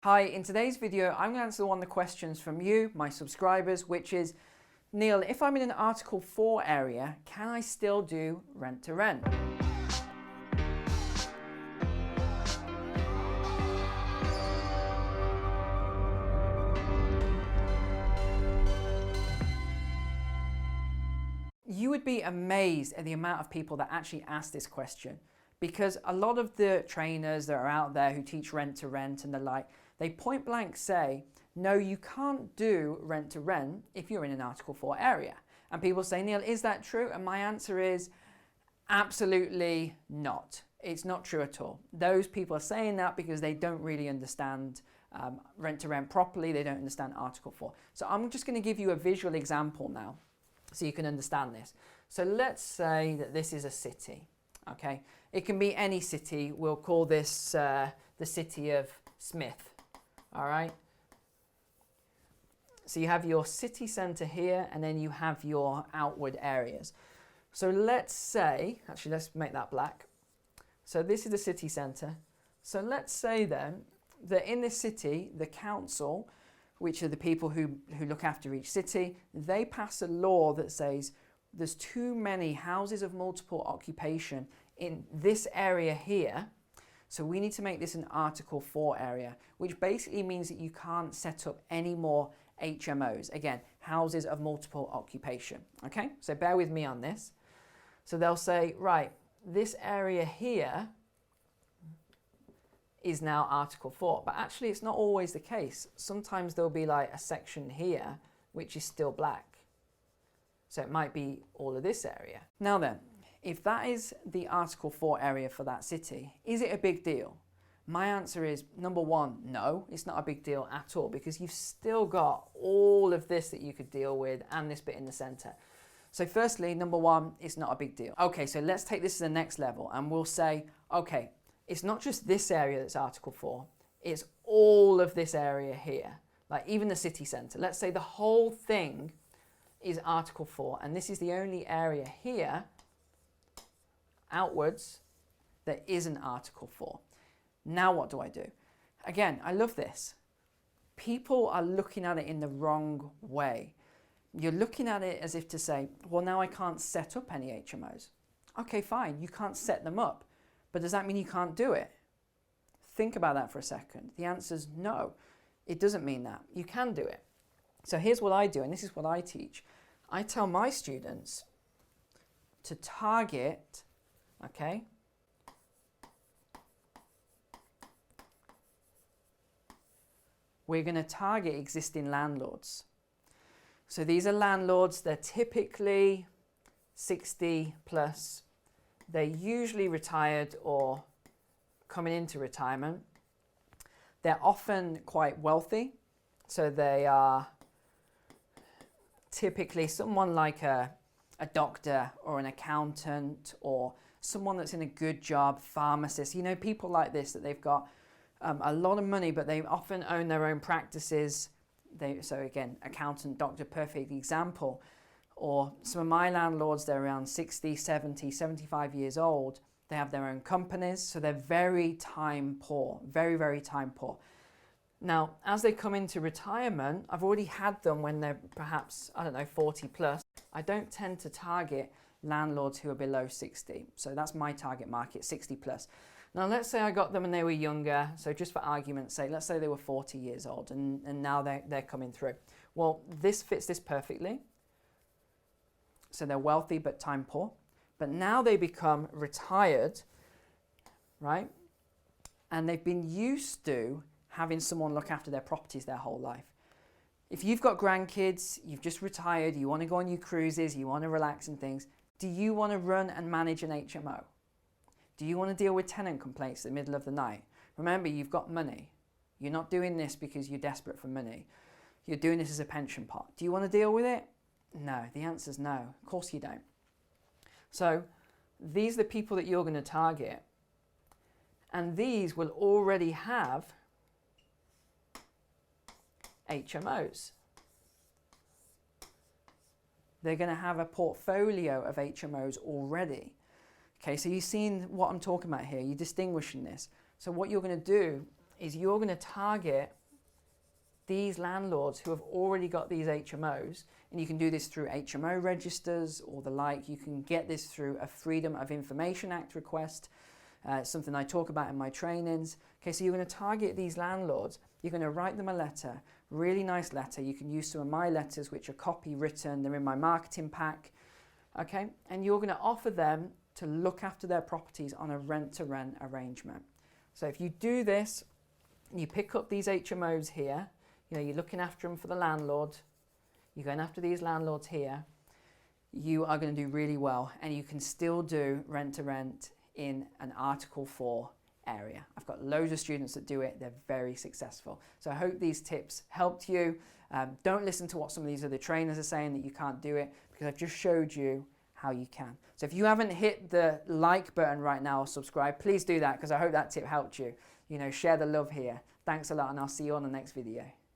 Hi, in today's video, I'm going to answer one of the questions from you, my subscribers, which is, Neil, if I'm in an Article 4 area, can I still do rent to rent? You would be amazed at the amount of people that actually ask this question, because a lot of the trainers that are out there who teach rent to rent and the like, they point blank say, no, you can't do rent to rent if you're in an Article 4 area. And people say, Neil, is that true? And my answer is absolutely not. It's not true at all. Those people are saying that because they don't really understand rent to rent properly. They don't understand Article 4. So I'm just going to give you a visual example now so you can understand this. So let's say that this is a city. Okay, it can be any city. We'll call this the city of Smith. All right. So you have your city centre here, and then you have your outward areas. So let's say, actually let's make that black. So this is the city centre. So let's say then that in this city, the council, which are the people who look after each city, they pass a law that says there's too many houses of multiple occupation in this area here. So we need to make this an Article 4 area, which basically means that you can't set up any more HMOs. Again, houses of multiple occupation. Okay, so bear with me on this. So they'll say, right, this area here is now Article 4, but actually it's not always the case. Sometimes there'll be like a section here which is still black. So it might be all of this area. Now then, if that is the Article 4 area for that city, is it a big deal? My answer is, number one, no, it's not a big deal at all, because you've still got all of this that you could deal with and this bit in the center. So firstly, number one, it's not a big deal. Okay, so let's take this to the next level and we'll say, okay, it's not just this area that's Article 4, it's all of this area here, like even the city center. Let's say the whole thing is Article 4, and this is the only area here outwards that isn't Article 4. Now what do I do? Again, I love this. People are looking at it in the wrong way. You're looking at it as if to say, well, now I can't set up any HMOs. Okay, fine, you can't set them up, but does that mean you can't do it? Think about that for a second. The answer is no, it doesn't mean that. You can do it. So here's what I do, and this is what I teach. I tell my students to target, okay, we're going to target existing landlords. So these are landlords, they're typically 60 plus. They're usually retired or coming into retirement. They're often quite wealthy. So they are typically someone like a doctor or an accountant or someone that's in a good job, pharmacist. You know, people like this, that they've got a lot of money, but they often own their own practices. So again, accountant, doctor, perfect example. Or some of my landlords, they're around 60, 70, 75 years old. They have their own companies, so they're very time poor, very, very time poor. Now, as they come into retirement, I've already had them when they're perhaps, I don't know, 40 plus. I don't tend to target landlords who are below 60. So that's my target market, 60 plus. Now, let's say I got them when they were younger. So just for argument's sake, let's say they were 40 years old and now they're coming through. Well, this fits this perfectly. So they're wealthy but time poor. But now they become retired, right? And they've been used to having someone look after their properties their whole life. If you've got grandkids, you've just retired, you want to go on your cruises, you want to relax and things, do you want to run and manage an HMO? Do you want to deal with tenant complaints in the middle of the night? Remember, you've got money. You're not doing this because you're desperate for money. You're doing this as a pension pot. Do you want to deal with it? No, the answer is no. Of course you don't. So these are the people that you're going to target. And these will already have HMOs. They're going to have a portfolio of HMOs already. Okay, so you've seen what I'm talking about here. You're distinguishing this. So what you're going to do is you're going to target these landlords who have already got these HMOs, and you can do this through HMO registers or the like. You can get this through a Freedom of Information Act request, something I talk about in my trainings. Okay, so you're going to target these landlords. You're going to write them a letter, really nice letter. You can use some of my letters, which are copywritten. They're in my marketing pack. Okay, and you're going to offer them to look after their properties on a rent-to-rent arrangement. So if you do this, you pick up these HMOs here, you know, you're looking after them for the landlord, you're going after these landlords here, you are going to do really well, and you can still do rent-to-rent in an Article 4 area. I've got loads of students that do it. They're very successful. So I hope these tips helped you. Don't listen to what some of these other trainers are saying that you can't do it, because I've just showed you how you can. So if you haven't hit the like button right now or subscribe, please do that, because I hope that tip helped you. You know, share the love here. Thanks a lot, and I'll see you on the next video.